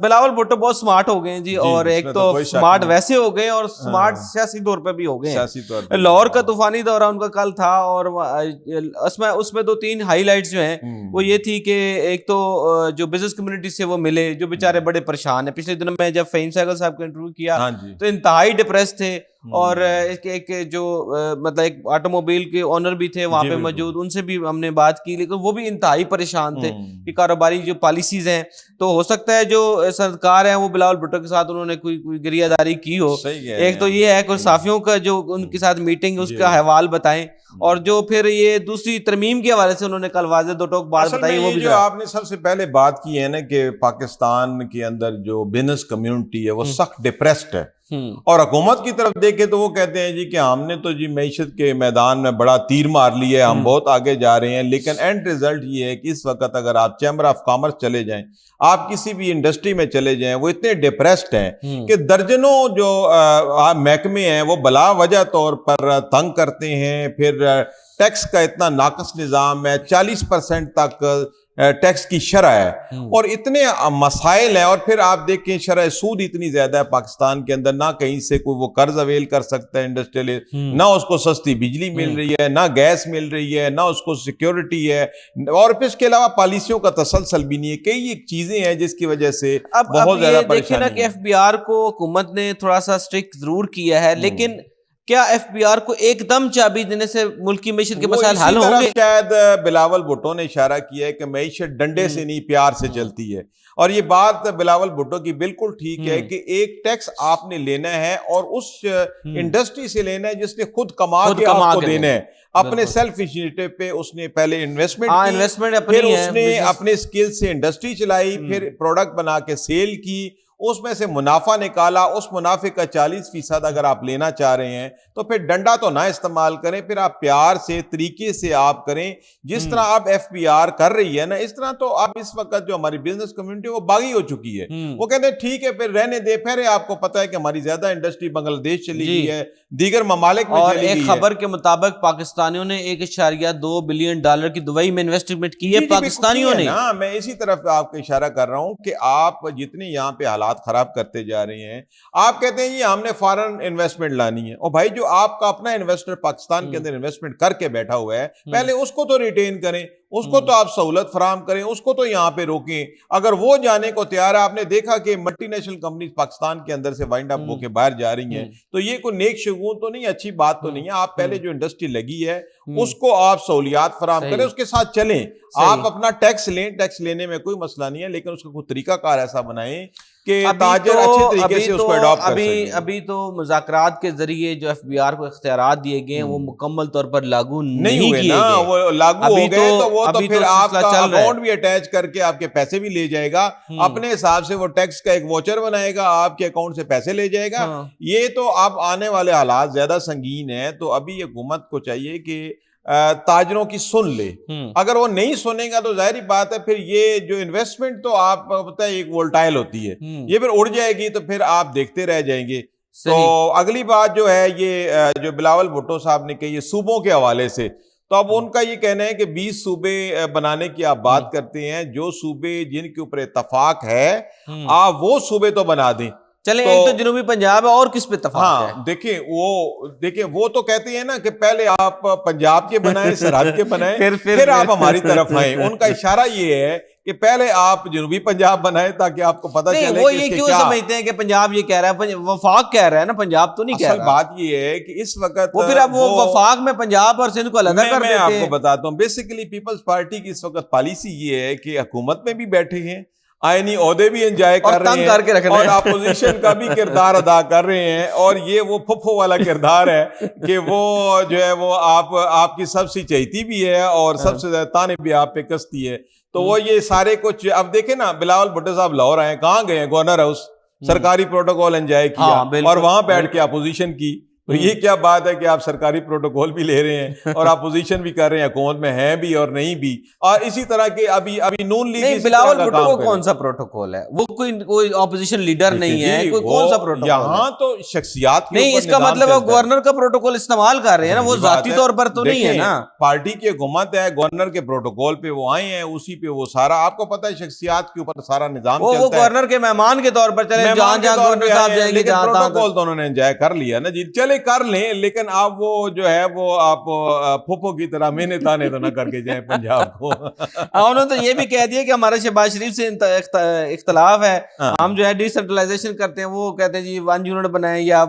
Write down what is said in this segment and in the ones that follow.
بلاول بھٹو بہت سمارٹ ہو گئے ہیں جی, اور ایک تو سمارٹ ویسے ہو گئے اور سمارٹ سیاسی طور پہ بھی ہو گئے ہیں. لاہور کا طوفانی دورہ ان کا کل تھا, اور اس میں 2-3 ہائی لائٹس جو ہیں وہ یہ تھی کہ ایک تو جو بزنس کمیونٹی سے وہ ملے جو بیچارے بڑے پریشان ہیں. پچھلے دنوں میں جب فہیم سہگل صاحب کا انٹرویو کیا تو انتہائی ڈپریس تھے, اور ایک جو مطلب ایک آٹو موبائل کے اونر بھی تھے وہاں پہ موجود, ان سے بھی ہم نے بات کی, لیکن وہ بھی انتہائی پریشان تھے کہ کاروباری جو پالیسیز ہیں, تو ہو سکتا ہے جو سرکار ہیں وہ بلاول بھٹو کے ساتھ انہوں نے کوئی گریہ داری کی ہو. ایک تو یہ ہے کہ صحافیوں کا جو ان کے ساتھ میٹنگ اس کا حوال بتائیں, اور جو پھر یہ دوسری ترمیم کے حوالے سے انہوں نے کل واضح دو ٹوک بات بتائی, وہ بھی جو آپ نے سب سے پہلے بات کی ہے نا کہ پاکستان کے اندر جو بزنس کمیونٹی ہے وہ سخت ڈپریسڈ ہے, اور حکومت کی طرف دیکھے تو وہ کہتے ہیں جی کہ ہم نے تو جی معیشت کے میدان میں بڑا تیر مار لیا ہے, ہم بہت آگے جا رہے ہیں, لیکن اینڈ ریزلٹ یہ ہے کہ اس وقت اگر آپ چیمبر آف کامرس چلے جائیں, آپ کسی بھی انڈسٹری میں چلے جائیں, وہ اتنے ڈپریسڈ ہیں کہ درجنوں جو محکمے ہیں وہ بلا وجہ طور پر تنگ کرتے ہیں. پھر ٹیکس کا اتنا ناقص نظام ہے, 40% تک ٹیکس کی شرح ہے, اور اتنے مسائل ہیں. اور پھر آپ دیکھیں شرح سود اتنی زیادہ ہے پاکستان کے اندر, نہ کہیں سے کوئی وہ قرض اویل کر سکتا ہے انڈسٹریل, نہ اس کو سستی بجلی مل رہی ہے, نہ گیس مل رہی ہے, نہ اس کو سیکیورٹی ہے, اور پھر اس کے علاوہ پالیسیوں کا تسلسل بھی نہیں ہے. کئی ایک چیزیں ہیں جس کی وجہ سے بہت زیادہ پریشانی ہے. دیکھیں نا کہ ایف بی آر کو حکومت نے تھوڑا سا اسٹرکٹ ضرور کیا ہے, لیکن کیا ایف بی آر کو ایک دم چابی دینے سے ملک کی معیشت کے مسائل حل ہوں گے؟ شاید بلاول بھٹو نے اشارہ کیا ہے کہ معیشت ڈنڈے سے نہیں پیار سے چلتی ہے, اور یہ بات بلاول بھٹو کی بالکل ٹھیک ہے کہ ایک ٹیکس آپ نے لینا ہے اور اس انڈسٹری سے لینا ہے جس نے خود کما کے آپ کو دینا ہے, اپنے سیلف انیشیٹو پہ اس نے پہلے انویسٹمنٹ کی, پھر اس نے اپنے سکل سے انڈسٹری چلائی, پھر پروڈکٹ بنا کے سیل کی, اس میں سے منافع نکالا, اس منافع کا 40% اگر آپ لینا چاہ رہے ہیں تو پھر ڈنڈا تو نہ استعمال کریں, پھر آپ پیار سے طریقے سے آپ کریں. جس طرح آپ ایف بی آر کر رہی ہے نا, اس طرح تو آپ اس وقت جو ہماری بزنس کمیونٹی وہ باغی ہو چکی ہے. وہ کہتے ہیں ٹھیک ہے پھر رہنے دے, پھر آپ کو پتا ہے کہ ہماری زیادہ انڈسٹری بنگلہ دیش چلی گئی ہے, دیگر ممالک میں چلی گئی ہے. اور ایک خبر کے مطابق پاکستانیوں نے $1.2 بلین کی دبئی میں انویسٹمنٹ کی ہے پاکستانیوں نے. میں اسی طرف آپ کو اشارہ کر رہا ہوں کہ آپ جتنے یہاں پہ حالات خراب کرتے جا رہے ہیں, آپ کہتے ہیں یہ ہم نے فارن انویسٹمنٹ لانی ہے, اور بھائی جو آپ کا اپنا انویسٹر پاکستان کے اندر انویسٹمنٹ کر کے بیٹھا ہوا ہے, پہلے اس کو تو ریٹین کریں, اس کو تو آپ سہولت فراہم کریں, اس کو تو یہاں پہ روکیں. اگر وہ جانے کو تیار ہے, آپ نے دیکھا کہ ملٹی نیشنل کمپنیز پاکستان کے اندر سے وائنڈ اپ ہو کے باہر جا رہی ہیں, تو یہ کوئی نیک شگون تو نہیں, اچھی بات تو نہیں ہے. آپ پہلے جو انڈسٹری لگی ہے اس کو آپ سہولیات فراہم کریں, اس کے ساتھ چلیں, آپ اپنا ٹیکس لیں, ٹیکس لینے میں کوئی مسئلہ نہیں ہے, لیکن اس کا کوئی طریقہ کار ایسا بنائیں کہ تاجر اچھے طریقے سے اس کو اڈاپٹ کر سکیں. ابھی تو مذاکرات کے ذریعے جو ایف بی آر کو اختیارات دیے گئے ہیں وہ مکمل طور پر لاگو نہیں کیے گئے. وہ لاگو ہو گئے تو وہ تو پھر آپ کا اکاؤنٹ بھی اٹیچ کر کے آپ کے پیسے بھی لے جائے گا, اپنے حساب سے وہ ٹیکس کا ایک واچر بنائے گا, آپ کے اکاؤنٹ سے پیسے لے جائے گا. یہ تو اب آنے والے حالات زیادہ سنگین ہیں, تو ابھی حکومت کو چاہیے کہ تاجروں کی سن لے. اگر وہ نہیں سنیں گا تو ظاہری بات ہے پھر یہ جو انویسٹمنٹ تو آپ پتہ ہے ایک وولٹائل ہوتی ہے, یہ پھر اڑ جائے گی تو پھر آپ دیکھتے رہ جائیں گے. تو اگلی بات جو ہے یہ جو بلاول بھٹو صاحب نے کہی ہے صوبوں کے حوالے سے, تو اب ان کا یہ کہنا ہے کہ 20 صوبے بنانے کی آپ بات کرتے ہیں, جو صوبے جن کے اوپر اتفاق ہے آپ وہ صوبے تو بنا دیں. چلیں ایک تو جنوبی پنجاب ہے, اور کس پہ اتفاق ہے؟ دیکھیں وہ تو کہتے ہیں نا کہ پہلے آپ پنجاب کے بنائیں, سرحد کے بنائیں, پھر آپ ہماری طرف آئیں. ان کا اشارہ یہ ہے کہ پہلے آپ جنوبی پنجاب بنائیں تاکہ آپ کو پتہ چلے. وہ یہ کیوں سمجھتے ہیں کہ پنجاب یہ کہہ رہا ہے, وفاق کہہ رہا ہے نا, پنجاب تو نہیں کہہ رہا. اصل بات یہ ہے کہ اس وقت وہ پھر اب وہ وفاق میں پنجاب اور سندھ کو علیحدہ کر دیتے ہیں. میں آپ کو بتاتا ہوں, بیسیکلی پیپلز پارٹی کی اس وقت پالیسی یہ ہے کہ حکومت میں بھی بیٹھے ہیں, آئینی عہدے بھی انجوائے کر رہے ہیں, اور اپوزیشن کا بھی کردار ادا کر رہے ہیں, اور یہ وہ پھپھو والا کردار ہے کہ وہ جو ہے وہ آپ کی سب سے چہیتی بھی ہے اور سب سے زیادہ تانے بھی آپ پہ کستی ہے. تو وہ یہ سارے کچھ اب دیکھیں نا, بلاول بھٹو صاحب لاہور آئے, کہاں گئے ہیں؟ گورنر ہاؤس, سرکاری پروٹوکول انجوائے کیا, اور وہاں بیٹھ کے اپوزیشن کی. تو یہ کیا بات ہے کہ آپ سرکاری پروٹوکول بھی لے رہے ہیں اور اپوزیشن بھی کر رہے ہیں, حکومت میں ہیں بھی اور نہیں بھی, اور اسی طرح کے ابھی نون لیگ نہیں, بلاول بھٹو کو کون سا پروٹوکول ہے, وہ کوئی اپوزیشن لیڈر نہیں ہے, کوئی کون سا پروٹوکول یہاں تو شخصیات نہیں, اس کا مطلب ہے گورنر کا پروٹوکول استعمال کر رہے ہیں نا, وہ ذاتی طور پر تو نہیں ہے نا, پارٹی کی حکومت ہے, گورنر کے پروٹوکول پہ وہ آئے ہیں, اسی پہ وہ سارا آپ کو پتا ہے شخصیات کے اوپر سارا نظام چلتا ہے, وہ گورنر کے مہمان کے طور پر چلے, جہاں گورنر صاحب جائیں گے, جہاں پروٹوکول تو انہوں نے انجوائے کر لیا نا جی, چلے کر لیں, لیکن آپ وہ جو ہے وہ آپ پھوپھو کی طرح مہینے تانے تو نہ کر کے جائیں پنجاب کو. انہوں نے تو یہ بھی کہہ دیا کہ ہمارا شہباز شریف سے اختلاف ہے, ہم جو ہے ڈی سینٹرلائزیشن کرتے ہیں, وہ کہتے ہیں جی 1 یونٹ بنائیں, یا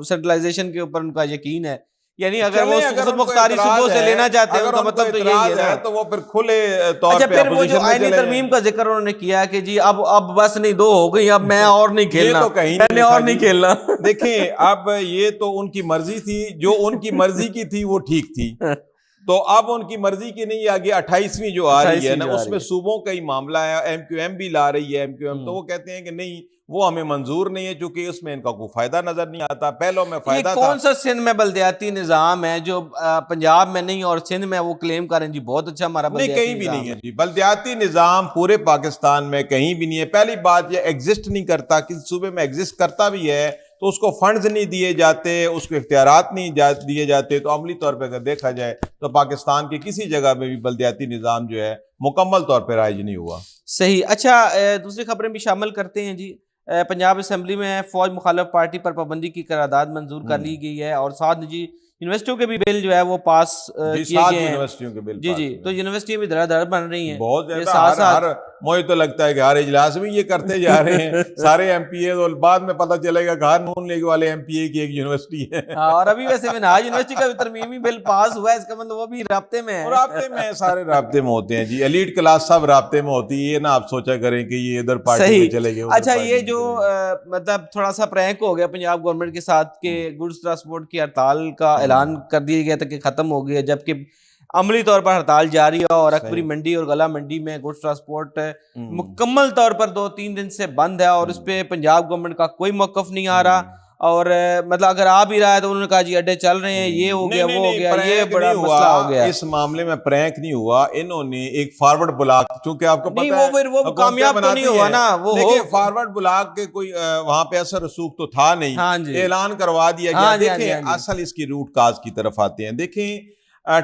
سینٹرلائزیشن کے اوپر ان کا یقین ہے, یعنی اگر وہ خود مختاری صوبوں سے لینا چاہتے ہیں, ان کا مطلب تو یہی ہے تو وہ پھر کھلے طور پہ پھر وہ جو آئینی ترمیم کا ذکر انہوں نے کیا کہ جی اب بس نہیں, 2 ہو گئی, اب میں اور نہیں کھیلنا, میں نے اور نہیں کھیلنا. دیکھیں اب یہ تو ان کی مرضی تھی, جو ان کی مرضی کی تھی وہ ٹھیک تھی, تو اب ان کی مرضی کی نہیں, آگے 28ویں جو آ رہی ہے نا, اس میں صوبوں کا ہی معاملہ ہے, ایم کیو ایم بھی لا رہی ہے, ایم کیو ایم تو وہ کہتے ہیں کہ نہیں وہ ہمیں منظور نہیں ہے, چونکہ اس میں ان کا کوئی فائدہ نظر نہیں آتا, پہلوں میں فائدہ تھا. کون سا سندھ میں بلدیاتی نظام ہے جو پنجاب میں نہیں اور سندھ میں وہ کلیم کریں جی بہت اچھا ہمارا بلدیاتی نہیں, کہیں بھی نہیں ہے جی بلدیاتی نظام پورے پاکستان میں کہیں بھی نہیں ہے. پہلی بات یہ ایگزسٹ نہیں کرتا, کسی صوبے میں ایگزسٹ کرتا بھی ہے تو اس کو فنڈز نہیں دیے جاتے, اس کو اختیارات نہیں دیے جاتے, تو عملی طور پہ اگر دیکھا جائے تو پاکستان کی کسی جگہ میں بھی بلدیاتی نظام جو ہے مکمل طور پہ رائج نہیں ہوا. صحیح. اچھا, دوسری خبریں بھی شامل کرتے ہیں جی. پنجاب اسمبلی میں فوج مخالف پارٹی پر پابندی کی قرارداد منظور کر لی گئی ہے, اور 7 نجی یونیورسٹیوں کے بھی بل جو ہے وہ پاس کیے گئے ہیں. یونیورسٹیوں کے بل جی, تو یونیورسٹیاں بھی دھڑا دھڑ بن رہی ہیں بہت زیادہ. مجھے تو لگتا ہے کہ ہر اجلاس میں یہ کرتے جا رہے ہیں سارے ایم پی اے, اور بعد میں پتہ چلے گا کہ ہر نون لیگ والے ایم پی اے کی ایک یونیورسٹی ہے. اور ابھی ویسے منہاج یونیورسٹی کا بھی ترمیمی بل پاس ہوا ہے, اس کا مطلب وہ بھی رابطے میں ہے. رابطے میں سارے رابطے میں ہوتے ہیں جی, ایلیٹ کلاس سب رابطے میں ہوتی ہے, یہ نہ آپ سوچا کریں کہ یہ ادھر پارٹی میں چلے گئے. اچھا, یہ جو مطلب تھوڑا سا پرینک ہو گیا پنجاب گورنمنٹ کے ساتھ کہ گڈس ٹرانسپورٹ کی ہڑتال کا اعلان کر دیا گیا تھا کہ ختم ہو گیا, جبکہ عملی طور پر ہڑتال جاری ہے, اور اکبری منڈی اور گلا منڈی میں گڈس ٹرانسپورٹ مکمل طور پر 2-3 دن سے بند ہے, اور اس پہ پنجاب گورنمنٹ کا کوئی موقف نہیں آ رہا, اور مطلب اگر آ بھی رہا ہے تو انہوں نے کہا جی اڈے چل رہے ہیں, یہ ہو گیا وہ ہو گیا, یہ بڑا مسئلہ ہو گیا. اس معاملے میں پرینک نہیں ہوا, انہوں نے ایک فارورڈ بلاک, چونکہ آپ کو پتہ ہے وہ کامیاب تو نہیں ہوا نا, وہ فارورڈ بلاک کے کوئی وہاں پہ اثر رسوخ تو تھا نہیں, اعلان کروا دیا گیا. دیکھیں اصل اس کی روٹ کاز کی طرف آتے ہیں. دیکھیں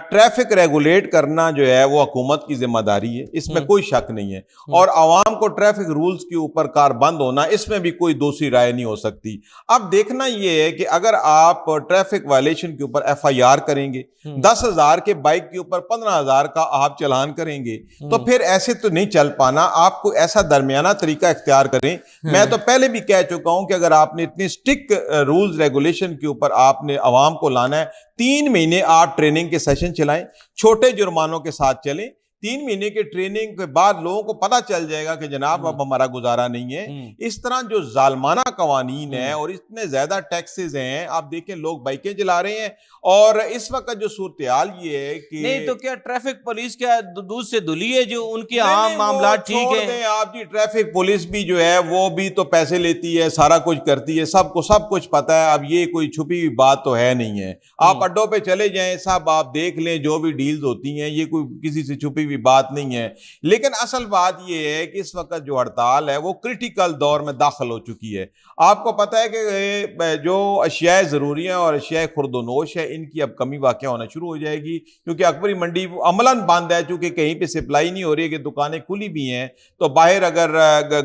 ٹریفک ریگولیٹ کرنا جو ہے وہ حکومت کی ذمہ داری ہے, اس میں کوئی شک نہیں ہے, اور عوام کو ٹریفک رولز کے اوپر کار بند ہونا, اس میں بھی کوئی دوسری رائے نہیں ہو سکتی. اب دیکھنا یہ ہے کہ اگر آپ ٹریفک وائلیشن کے اوپر ایف آئی آر کریں گے, 10,000 کے بائک کے اوپر 15,000 کا آپ چلان کریں گے, تو پھر ایسے تو نہیں چل پانا. آپ کو ایسا درمیانہ طریقہ اختیار کریں. میں تو پہلے بھی کہہ چکا ہوں کہ اگر آپ نے اتنے اسٹرکٹ رولز ریگولیشن کے اوپر آپ نے عوام کو لانا ہے, 3 مہینے آپ ٹریننگ کے سیشن چلائیں, چھوٹے جرمانوں کے ساتھ چلیں. 3 مہینے کے ٹریننگ کے بعد لوگوں کو پتا چل جائے گا کہ جناب اب ہمارا گزارا نہیں ہے. اس طرح جو ظالمانہ قوانین ہیں اور اتنے زیادہ ٹیکسز ہیں, آپ دیکھیں لوگ بائکیں چلا رہے ہیں, اور اس وقت جو صورتحال یہ ہے کہ نہیں تو کیا ٹریفک پولیس کیا دودھ سے دھلی ہے جو ان کے عام معاملات ٹھیک ہیں؟ آپ جی ٹریفک پولیس بھی جو ہے وہ بھی تو پیسے لیتی ہے, سارا کچھ کرتی ہے, سب کو سب کچھ پتا ہے. اب یہ کوئی چھپی ہوئی بات تو ہے نہیں ہے. آپ اڈوں پہ چلے جائیں صاحب, آپ دیکھ لیں جو بھی ڈیلز ہوتی ہیں, یہ کوئی کسی سے چھپی ہوئی بات نہیں ہے. لیکن اصل بات یہ ہے کہ اس وقت جو ہڑتال ہے وہ کرٹیکل دور میں داخل ہو چکی ہے. آپ کو پتا ہے کہ جو اشیاء ضروری ہیں اور اشیاء خرد و نوش ہے, ان کی اب کمی واقع ہونا شروع ہو جائے گی, کیونکہ اکبری منڈی عملاً بند ہے, چونکہ کہیں پہ سپلائی نہیں ہو رہی ہے, کہ دکانیں کھلی بھی ہیں, تو باہر اگر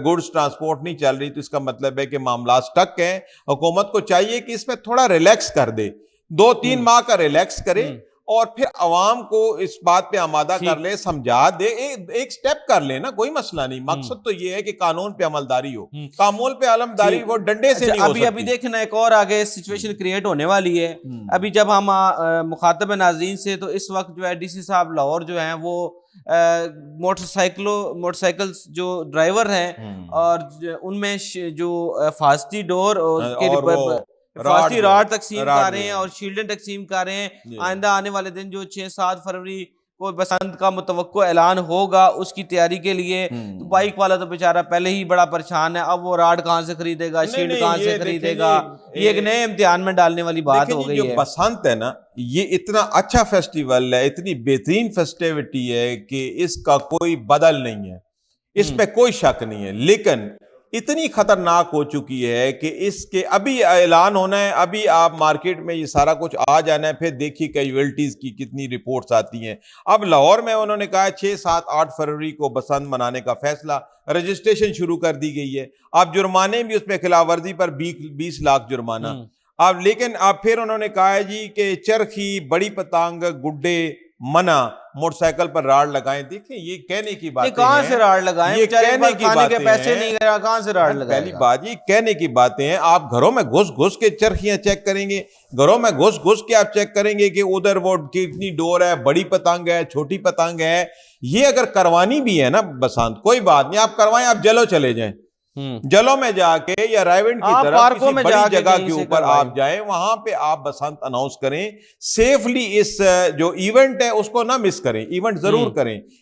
گڈس ٹرانسپورٹ نہیں چل رہی تو اس کا مطلب ہے کہ معاملات سٹک ہیں. حکومت کو چاہیے کہ اس میں تھوڑا ریلیکس کر دے, 2-3 ماہ کا ریلیکس کرے, اور پھر عوام کو اس بات پہ آمادہ کر لے, سمجھا دے, ایک سٹیپ کر لے نا, کوئی مسئلہ نہیں. مقصد تو یہ ہے کہ قانون پہ عملداری ہو, قانون پہ علمداری وہ ڈنڈے سے نہیں ہو سکتی. ابھی دیکھنا ایک اور آگے سچویشن کریٹ ہونے والی ہے. ابھی جب ہم مخاطب ناظرین سے, تو اس وقت جو ہے ڈی سی صاحب لاہور جو ہیں وہ موٹر سائیکل جو ڈرائیور ہیں, اور ان میں جو فاسٹی ڈور اور فاسٹی راڈ تقسیم کر رہے ہیں اور شیلڈیں تقسیم کر رہے ہیں. آئندہ آنے والے دن جو 6-7 فروری کوئی بسنت کا متوقع اعلان ہوگا اس کی تیاری کے لیے، تو بائک والا تو بیچارہ پہلے ہی بڑا پریشان ہے، اب وہ راڈ کہاں سے خریدے گا، شیلڈ کہاں سے خریدے گا، یہ ایک نئے امتحان میں ڈالنے والی بات ہو گئی ہے۔ جو بسنت ہے نا، یہ اتنا اچھا فیسٹیول ہے، اتنی بہترین فیسٹیوٹی ہے کہ اس کا کوئی بدل نہیں ہے، اس پہ کوئی شک نہیں ہے، لیکن اتنی خطرناک ہو چکی ہے کہ اس کے ابھی اعلان ہونا ہے، ابھی آپ مارکیٹ میں یہ سارا کچھ آ جانا ہے، پھر دیکھیے کیجویلٹیز کی کتنی رپورٹس آتی ہیں۔ اب لاہور میں انہوں نے کہا 6، 7، 8 فروری کو بسنت منانے کا فیصلہ، رجسٹریشن شروع کر دی گئی ہے، اب جرمانے بھی اس پہ خلاف ورزی پر 20 لاکھ جرمانہ۔ اب لیکن اب پھر انہوں نے کہا ہے جی کہ چرخی، بڑی پتنگ، گڈے منع، موٹر سائیکل پر راڑ لگائیں۔ دیکھیں یہ کہنے کی باتیں ہیں، کہاں سے راڑ لگائیں، یہ کہنے کی باتیں ہیں، پیسے نہیں گیا، کہاں سے راڑ لگائیں؟ پہلی بات یہ کہنے کی باتیں ہیں۔ آپ گھروں میں گھس کے چرخیاں چیک کریں گے، گھروں میں گھس کے آپ چیک کریں گے کہ ادھر وہ کتنی ڈور ہے، بڑی پتنگ ہے، چھوٹی پتنگ ہے۔ یہ اگر کروانی بھی ہے نا بسنت، کوئی بات نہیں، آپ کروائیں، آپ جلو چلے جائیں، جلو میں جا کے یا رائیونڈ کی طرف کسی بڑی جگہ کے اوپر آپ جائیں، وہاں پہ آپ بسنت اناؤنس کریں، سیفلی اس جو ایونٹ ہے اس کو نہ مس کریں، ایونٹ ضرور کریں۔